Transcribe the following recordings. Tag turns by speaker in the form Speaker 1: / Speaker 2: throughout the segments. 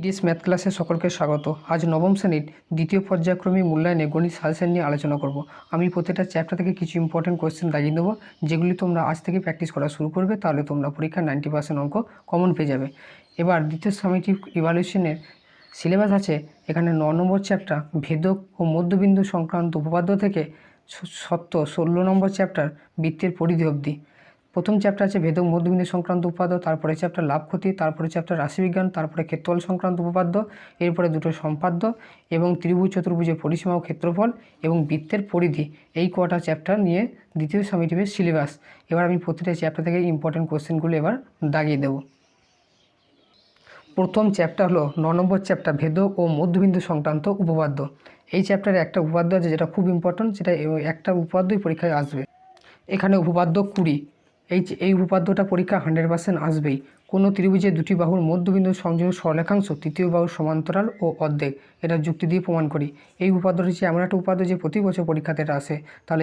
Speaker 1: DS math ক্লাসে সকলকে স্বাগত। আজ নবম শ্রেণীর দ্বিতীয় পর্যায়ক্রমিক মূল্যায়নে গণিত সাজেশন নিয়ে আলোচনা করব। আমি প্রত্যেকটা চ্যাপ্টার থেকে কিছু ইম্পর্টেন্ট কোয়েশ্চেন দাগিয়ে দেবো, যেগুলি তোমরা আজ থেকে প্র্যাকটিস করা শুরু করবে, তাহলে তোমরা পরীক্ষায় 90% অঙ্ক কমন পেয়ে যাবে। এবার দ্বিতীয় সামেটিভ ইভ্যালুয়েশনের সিলেবাস আছে। এখানে 9 নম্বর চ্যাপ্টার ভেদক ও মধ্যবিন্দু সংক্রান্ত উপপাদ্য থেকে 16 নম্বর চ্যাপ্টার বৃত্তের পরিধি অবধি। প্রথম চ্যাপ্টার আছে ভেদক মধ্যবিন্দু সংক্রান্ত উপপাদ্য, তারপরে চ্যাপ্টার লাভ ক্ষতি, তারপরে চ্যাপ্টার রাশিবিজ্ঞান, তারপরে ক্ষেত্রফল সংক্রান্ত উপপাদ্য, এরপরে দুটো সম্পাদ্য এবং ত্রিভুজ চতুর্ভুজের পরিসীমা ও ক্ষেত্রফল এবং বৃত্তের পরিধি। এই কটা চ্যাপ্টার নিয়ে দ্বিতীয় সামেটিভের সিলেবাস। এবার আমি প্রতিটা চ্যাপ্টার থেকে ইম্পর্টেন্ট কোশ্চেনগুলো এবার দাগিয়ে দেবো। প্রথম চ্যাপ্টার হলো 9 নম্বর চ্যাপ্টার ভেদক ও মধ্যবিন্দু সংক্রান্ত উপপাদ্য। এই চ্যাপ্টারে একটা উপপাদ্য আছে যেটা খুব ইম্পর্টেন্ট, সেটা একটা উপপাদ্যই পরীক্ষায় আসবে। এখানে উপপাদ্য 20। এই উপপাদ্যটা পরীক্ষা 100% আসবেই। কোনো ত্রিভুজের দুটি বাহুর মধ্যবিন্দু সংযোগ সরলেখাংশ তৃতীয় বাহুর সমান্তরাল ও অর্ধেক, এটা যুক্তি দিয়ে প্রমাণ করি। এই উপপাদ্যটি হচ্ছে এমন একটা উপপাদ্য যে প্রতি বছর পরীক্ষাতে এটা আসে, তাহলে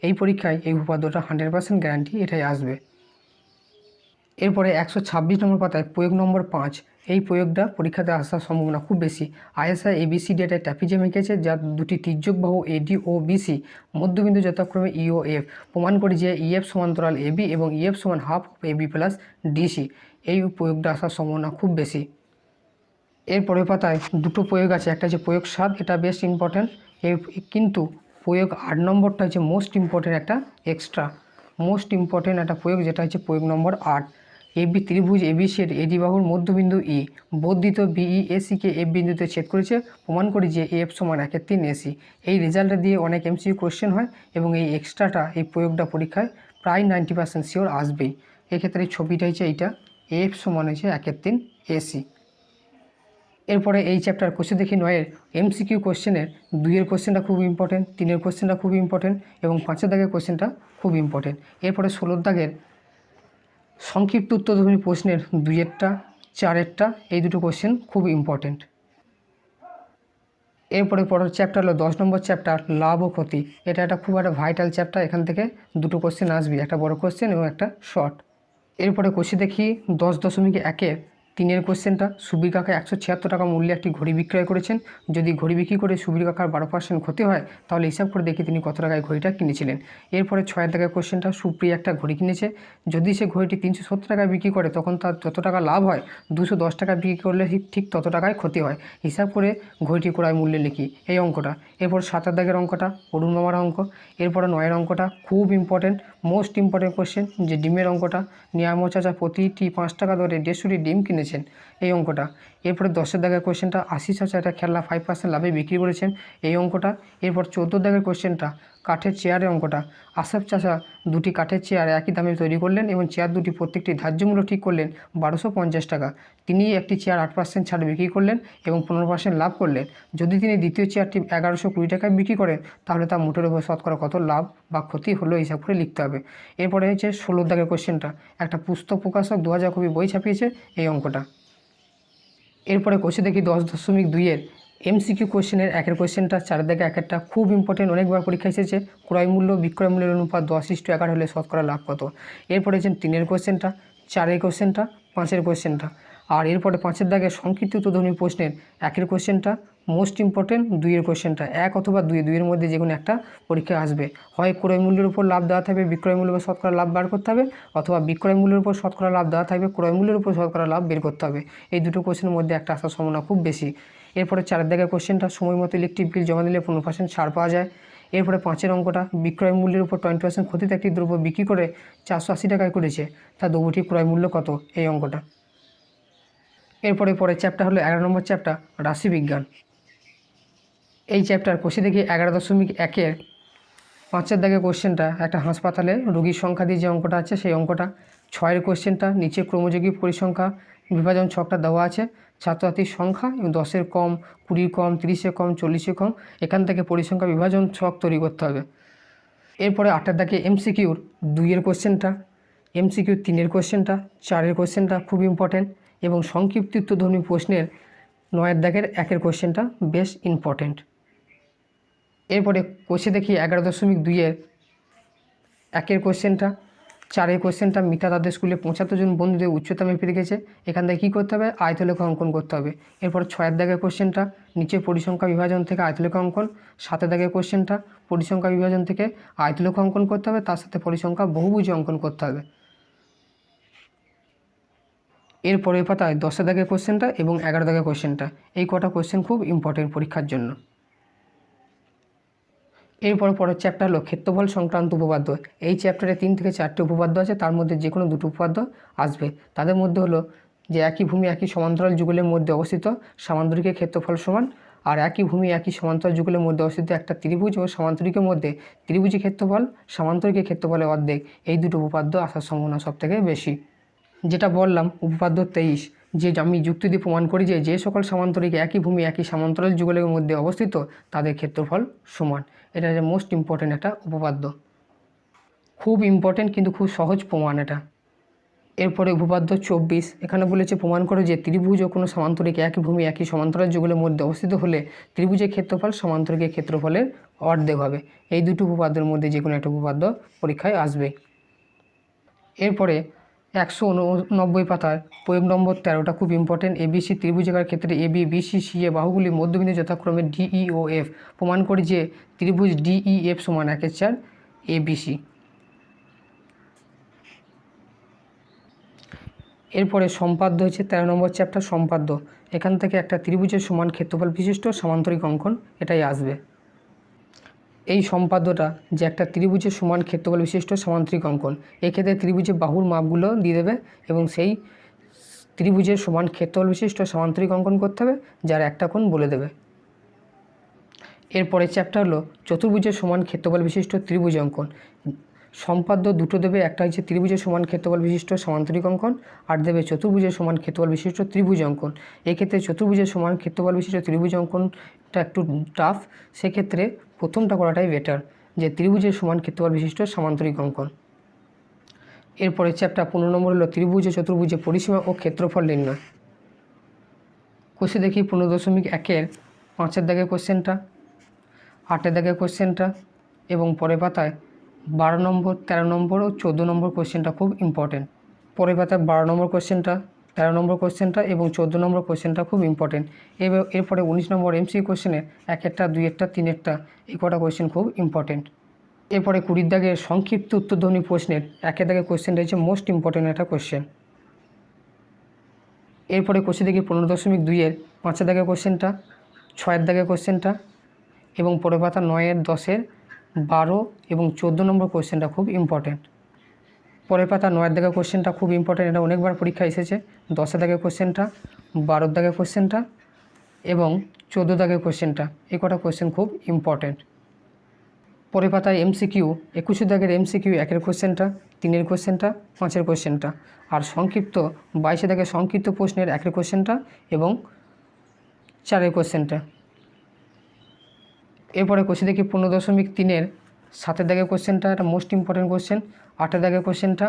Speaker 1: এই পরীক্ষায় এই উপপাদ্যটা 100% গ্যারান্টি এটাই আসবে। এরপরে 126 নম্বর পাতায় প্রয়োগ নম্বর 5। এই প্রয়োগটা পরীক্ষাতে আসার সম্ভাবনা খুব বেশি। আইএসআই এবিসি ডেটায় ট্যাপিজম এঁকেছে, যার দুটি তির্যক বাহু এডি ও বিসি মধ্যবিন্দু যথাক্রমে ই ও এফ। প্রমাণ করি যে ইএফ সমান্তরাল এবি এবং ইএফ সমান হাফ এবি প্লাস ডিসি। এই প্রয়োগটা আসার সম্ভাবনা খুব বেশি। এরপরে পাতায় দুটো প্রয়োগ আছে, একটা হচ্ছে প্রয়োগ 7, এটা বেস্ট ইম্পর্টেন্ট। কিন্তু প্রয়োগ 8 নম্বরটা হচ্ছে মোস্ট ইম্পর্টেন্ট, একটা এক্সট্রা মোস্ট ইম্পর্টেন্ট একটা প্রয়োগ, যেটা হচ্ছে প্রয়োগ নম্বর 8। এবি ত্রিভুজ এবিসির এডি বাহুর মধ্যবিন্দু ই বর্ধিত বিই এসিকে এফ বিন্দুতে ছেদ করেছে। প্রমাণ করি যে এফ সমান 1/3 এসি। এই রেজাল্টটা দিয়ে অনেক এমসিকিউ কোশ্চেন হয় এবং এই এক্সট্রাটা এই প্রয়োগটা পরীক্ষায় প্রায় 90% শিওর আসবেই। এক্ষেত্রে এই ছবিটা হচ্ছে এইটা, এফ সমান হচ্ছে 1/3 এসি। এরপরে এই চ্যাপ্টার কোশ্চেন দেখি 9-এর এমসিকিউ কোশ্চেনের 2-এর কোশ্চেনটা খুব ইম্পর্টেন্ট, 3-এর কোশ্চেনটা খুব ইম্পর্টেন্ট এবং 5-এর দাগের কোশ্চেনটা খুব ইম্পর্টেন্ট। এরপরে 16 দাগের সংক্ষিপ্ত উত্তরধর্মী প্রশ্নের 2-এরটা 4-এরটা, এই দুটো কোশ্চেন খুব ইম্পর্টেন্ট। এরপরে পরের চ্যাপ্টার হলো 10 নম্বর চ্যাপ্টার লাভ ও ক্ষতি। এটা একটা খুব একটা ভাইটাল চ্যাপ্টার, এখান থেকে দুটো কোশ্চেন আসবে, একটা বড় কোশ্চেন এবং একটা শর্ট। এরপরে কোশ্চেন দেখি 10.1-এর 3-এর কোশ্চেনটা। সুবীর কাকা 176 টাকা মূল্যে একটি ঘড়ি বিক্রয় করেছেন। যদি ঘড়ি বিক্রি করে সুবীর কাকার 12% ক্ষতি হয়, তাহলে হিসাব করে দেখি তিনি কত টাকায় ঘড়িটা কিনেছিলেন। এরপরে 6-এর দাগের কোশ্চেনটা, সুপ্রিয়া একটা ঘড়ি কিনেছে। যদি সে ঘড়িটি 370 টাকায় বিক্রি করে, তখন তার যত টাকা লাভ হয় 210 টাকা বিক্রি করলে ঠিক তত টাকায় ক্ষতি হয়। হিসাব করে ঘড়িটি ক্রয় মূল্যে লিখি, এই অঙ্কটা। এরপর 7-এর দাগের অঙ্কটা অরুণ মামার অঙ্ক। এরপরে 9-এর অঙ্কটা খুব ইম্পর্টেন্ট, মোস্ট ইম্পর্টেন্ট কোশ্চেন, যে ডিমের অঙ্কটা। নিয়ামক চাচা প্রতিটি 5 টাকা দরে 150টি ডিম কিনেছেন, এই অঙ্কটা। এরপরে 10-এর দাগের কোশ্চেনটা, আশিস চাচা একটা খেলনা 5% লাভে বিক্রি করেছেন, এই অঙ্কটা। এরপর 14 দাগের কোশ্চেনটা কাঠের চেয়ারের অঙ্কটা। আশাফ চাচা দুটি কাঠের চেয়ার একই দামে তৈরি করলেন এবং চেয়ার দুটি প্রত্যেকটি ধার্য মূল্য ঠিক করলেন 1250 টাকা। তিনি একটি চেয়ার 8% ছাড় বিক্রি করলেন এবং 15% লাভ করলেন। যদি তিনি দ্বিতীয় চেয়ারটি 1120 টাকায় বিক্রি করেন, তাহলে তার মোটের উপর শতকরা কত লাভ বা ক্ষতি হলো হিসাব করে লিখতে হবে। এরপরে হচ্ছে 16 দাগের কোশ্চেনটা, একটা পুস্তক প্রকাশক 2000 কপি বই ছাপিয়েছে, এই অঙ্কটা। এরপরে কোশ্চেন দেখি 10.2-এর এমসিকিউ কোশ্চেনের 1-এর কোশ্চেনটা। 4-এর দাগে 1-একটা খুব ইম্পর্টেন্ট, অনেকবার পরীক্ষা এসেছে। ক্রয় মূল্য বিক্রয় মূল্যের অনুপাত 10:11 হলে শতকরা লাভ কত। এরপরে হচ্ছেন 3-এর কোশ্চেনটা, 4-এর কোশ্চেনটা, 5-এর কোশ্চেনটা। আর এরপরে 5-এর দাগে সংক্ষিপ্ত উত্তরধর্মী প্রশ্নের 1-এর কোশ্চেনটা মোস্ট ইম্পর্টেন্ট, 2-এর কোশ্চেনটা। 1 অথবা 2-এর মধ্যে যে কোনো একটা পরীক্ষায় আসবে। হয় ক্রয় মূল্যের উপর লাভ দেওয়া থাকবে, বিক্রয় মূল্যের উপর শতকরা লাভ বার করতে হবে, অথবা বিক্রয় মূল্যের উপর শতকরা লাভ দেওয়া থাকবে, ক্রয় মূল্যের উপর শতকরা লাভ বের করতে হবে। এই দুটো কোশ্চেনের মধ্যে একটা আসার সম্ভাবনা খুব বেশি। এরপরে 4-এর দাগের কোশ্চেনটা, সময় মতো ইলেকট্রিক বিল জমা দিলে 15% ছাড় পাওয়া যায়। এরপরে 5-এর অঙ্কটা, বিক্রয় মূল্যের উপর 20% ক্ষতিতে একটি দ্রব্য বিক্রি করে 480 টাকায় করেছে, তার দ্রব্যটির ক্রয় মূল্য কত, এই অঙ্কটা। এরপরে পরের চ্যাপ্টার হলো 11 নম্বর চ্যাপ্টার রাশিবিজ্ঞান। এই চ্যাপ্টার কোশ্চেন দেখি 11.1-এর 5-এর দাগের কোশ্চেনটা, একটা হাসপাতালে রোগীর সংখ্যা দিয়ে যে অঙ্কটা আছে, সেই অঙ্কটা। 6-এর কোশ্চেনটা, নিচে ক্রমযোগী পরিসংখ্যা বিভাজন ছকটা দেওয়া আছে, ছাত্রছাত্রীর সংখ্যা এবং 10-এর কম, 20-র কম, 30-এর কম, 40-এর কম, এখান থেকে পরিসংখ্যা বিভাজন ছক তৈরি করতে হবে। এরপরে 8-এর দাগে এমসিকিউর 2-এর কোশ্চেনটা, এমসিকিউর 3-এর কোশ্চেনটা, 4-এর কোশ্চেনটা খুব ইম্পর্টেন্ট এবং সংক্ষিপ্ত উত্তরধর্মী প্রশ্নের 9-এর দাগের 1-এর কোশ্চেনটা বেশ ইম্পর্টেন্ট। এরপরে কোশ্চেন দেখি 11.2-এর 1-এর কোশ্চেনটা, 4 কোশ্চেনটা মিতা তাদের স্কুলে 75 জন বন্ধুদের উচ্চতা মেপে রেখেছে। এখান থেকে কী করতে হবে, আয়তলেখা অঙ্কন করতে হবে। এরপর 6 দাগের কোশ্চেনটা নিচে পরিসংখ্যা বিভাজন থেকে আয়তলেখা অঙ্কন, 7 দাগের কোশ্চেনটা পরিসংখ্যা বিভাজন থেকে আয়তলেখা অঙ্কন করতে হবে, তার সাথে পরিসংখ্যা বহুভুজ অঙ্কন করতে হবে। এরপরের পাতায় 10 দাগের কোশ্চেনটা এবং 11 দাগের কোশ্চেনটা, এই কটা কোশ্চেন খুব ইম্পর্টেন্ট পরীক্ষার জন্য। এরপর পরের চ্যাপ্টার হলো ক্ষেত্রফল সংক্রান্ত উপপাদ্য। এই চ্যাপ্টারে 3 থেকে 4টে উপপাদ্য আছে, তার মধ্যে যে কোনো 2টো উপপাদ্য আসবে। তাদের মধ্যে হলো যে একই ভূমি একই সমান্তরাল যুগলের মধ্যে অবস্থিত সামান্তরিকের ক্ষেত্রফল সমান, আর একই ভূমি একই সমান্তরাল যুগলের মধ্যে অবস্থিত একটা ত্রিভুজ ও সামান্তরিকের মধ্যে ত্রিভুজের ক্ষেত্রফল সামান্তরিকের ক্ষেত্রফলের অর্ধেক। এই দুটো উপপাদ্য আসার সম্ভাবনা সবথেকে বেশি। যেটা বললাম উপপাদ্য 23, যে আমি যুক্তি দিয়ে প্রমাণ করি যে সকল সামান্তরিক একই ভূমি একই সমান্তরাল যুগলের মধ্যে অবস্থিত তাদের ক্ষেত্রফল সমান। এটা যে মোস্ট ইম্পর্টেন্ট একটা উপপাদ্য, খুব ইম্পর্টেন্ট কিন্তু খুব সহজ প্রমাণ এটা। এরপরে উপপাদ্য 24, এখানে বলেছে প্রমাণ করে যে ত্রিভুজ ও কোনো সামান্তরিক একই ভূমি একই সমান্তরাল যুগলের মধ্যে অবস্থিত হলে ত্রিভুজের ক্ষেত্রফল সামান্তরিকের ক্ষেত্রফলের অর্ধেক হবে। এই দুটো উপপাদ্যের মধ্যে যে কোনো একটা উপপাদ্য পরীক্ষায় আসবে। এরপরে 189 পাতায় প্রয়োগ নম্বর 13টা খুব ইম্পর্টেন্ট। এবিসি ত্রিভুজাকার ক্ষেত্রে এবি বিসি সিএ বাহুগুলি মধ্যবিন্দু যথাক্রমে ডিই ও এফ। প্রমাণ করি যে ত্রিভুজ ডিইএফ সমান 1/4 এবিসি। এরপরে সম্পাদ্য হচ্ছে 13 নম্বর চ্যাপ্টার সম্পাদ্য। এখান থেকে একটা ত্রিভুজের সমান ক্ষেত্রফল বিশিষ্ট সামান্তরিক অঙ্কন এটাই আসবে। এই সম্পাদ্যটা যে একটা ত্রিভুজের সমান ক্ষেত্রফল বিশিষ্ট সামান্তরিক অঙ্কন, এক্ষেত্রে ত্রিভুজের বাহুর মাপগুলো দিয়ে দেবে এবং সেই ত্রিভুজের সমান ক্ষেত্রফল বিশিষ্ট সামান্তরিক অঙ্কন করতে হবে, যার একটা কোণ বলে দেবে। এরপরে চ্যাপ্টার হলো চতুর্ভুজের সমান ক্ষেত্রফল বিশিষ্ট ত্রিভুজ অঙ্কন। সম্পাদ্য দুটো দেবে, একটা হচ্ছে ত্রিভুজের সমান ক্ষেত্রফল বিশিষ্ট সামান্তরিক অঙ্কন, আর দেবে চতুর্ভুজের সমান ক্ষেত্রফল বিশিষ্ট ত্রিভুজ অঙ্কন। এক্ষেত্রে চতুর্ভুজের সমান ক্ষেত্রফল বিশিষ্ট ত্রিভুজ অঙ্কনটা একটু টাফ, সেক্ষেত্রে প্রথমটা করাটাই বেটার, যে ত্রিভুজের সমান ক্ষেত্রফল বিশিষ্ট সামান্তরিক অঙ্কন। এরপরে চ্যাপ্টার 15 নম্বর হলো ত্রিভুজ ও চতুর্ভুজের পরিসীমা ও ক্ষেত্রফল নির্ণয়। কোষে দেখি 15.1-এর 5 দাগের কোশ্চেনটা, 8 দাগের কোশ্চেনটা এবং পরের পাতায় 12 নম্বর 13 নম্বর ও 14 নম্বর কোশ্চেনটা খুব ইম্পর্টেন্ট। পরের পাতায় 12 নম্বর কোশ্চেনটা, 13 নম্বর কোশ্চেনটা এবং 14 নম্বর কোশ্চেনটা খুব ইম্পর্টেন্ট। এরপরে 19 নম্বর এমসি কোশ্চেনের 1-1টা 2-1টা 3-1টা এই কটা কোশ্চেন খুব ইম্পর্টেন্ট। এরপরে 20 দাগের সংক্ষিপ্ত উত্তরধ্বনি প্রশ্নের 1 দাগের কোশ্চেনটা হচ্ছে মোস্ট ইম্পর্টেন্ট একটা কোশ্চেন। এরপরে কোষে দেখি 15.2-এর 5 দাগের কোশ্চেনটা, 6 দাগের কোশ্চেনটা এবং পরের পাতা 9-এর 10-এর 12 এবং 14 নম্বর কোশ্চেনটা খুব ইম্পর্টেন্ট। পরের পাতা 9 দাগের কোশ্চেনটা খুব ইম্পর্টেন্ট, এটা অনেকবার পরীক্ষা এসেছে। 10 দাগের কোশ্চেনটা, 12 দাগের কোশ্চেনটা এবং 14 দাগের কোশ্চেনটা, এই কটা কোশ্চেন খুব ইম্পর্টেন্ট। পরের পাতায় এমসিকিউ 21 দাগের এমসিকিউ 1-এর কোশ্চেনটা, 3-এর কোশ্চেনটা, 5-এর কোশ্চেনটা, আর সংক্ষিপ্ত 22 দাগের সংক্ষিপ্ত প্রশ্নের 1-এর কোশ্চেনটা এবং 4-এর কোশ্চেনটা। এরপরে কোষে দেখি 15.3-এর 7 দাগের কোশ্চেনটা, এটা মোস্ট ইম্পর্টেন্ট কোশ্চেন। 8 দাগের কোশ্চেনটা।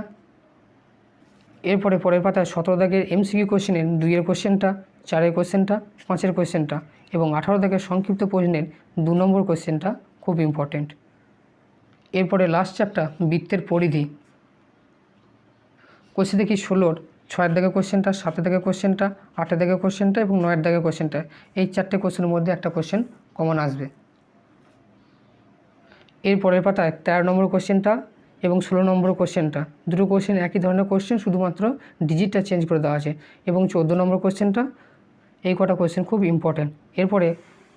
Speaker 1: এরপরে পরের পাতায় 17 দাগের এমসিকিউ কোশ্চেনের 2-এর কোশ্চেনটা, 4-এর কোশ্চেনটা, 5-এর কোশ্চেনটা এবং 18 দাগের সংক্ষিপ্ত প্রশ্নের 2 নম্বর কোশ্চেনটা খুব ইম্পর্টেন্ট। এরপরে লাস্ট চ্যাপ্টার বৃত্তের পরিধি। কোষে দেখি 16-র 6 দাগের কোশ্চেনটা, 7 দাগের কোশ্চেনটা, 8 দাগের কোশ্চেনটা এবং 9 দাগের কোশ্চেনটা, এই 4টে কোশ্চেনের মধ্যে একটা কোশ্চেন কমন আসবে। এর পরের পাতায় 13 নম্বর কোশ্চেনটা এবং 16 নম্বর কোশ্চেনটা, দুটো কোশ্চেন একই ধরনের কোশ্চেন, শুধুমাত্র ডিজিটটা চেঞ্জ করে দেওয়া আছে। এবং 14 নম্বর কোশ্চেনটা, এই কটা কোশ্চেন খুব ইম্পর্টেন্ট। এরপরে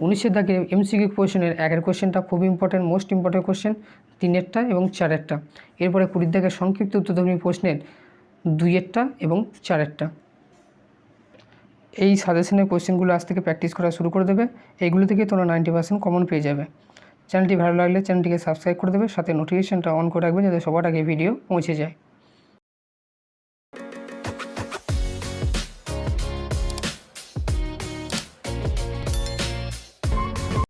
Speaker 1: 19 দাগের এমসিকিউ কোশ্চেনের 1-এর কোশ্চেনটা খুব ইম্পর্টেন্ট, মোস্ট ইম্পর্টেন্ট কোশ্চেন, 3-এরটা এবং 4-এরটা। এরপরে 20 দাগের সংক্ষিপ্ত উত্তরধ্বনি প্রশ্নের 2-এরটা এবং 4-এরটা। এই সাজেশনের কোশ্চেনগুলো আজ থেকে প্র্যাকটিস করা শুরু করে দেবে, এইগুলো থেকে তোমরা 90% কমন পেয়ে যাবে। চ্যানেলটি ভালো লাগলে চ্যানেলটিকে সাবস্ক্রাইব করে দেবে, সাথে নোটিফিকেশনটা অন করে রাখবে যাতে সবার আগে ভিডিও পৌঁছে যায়।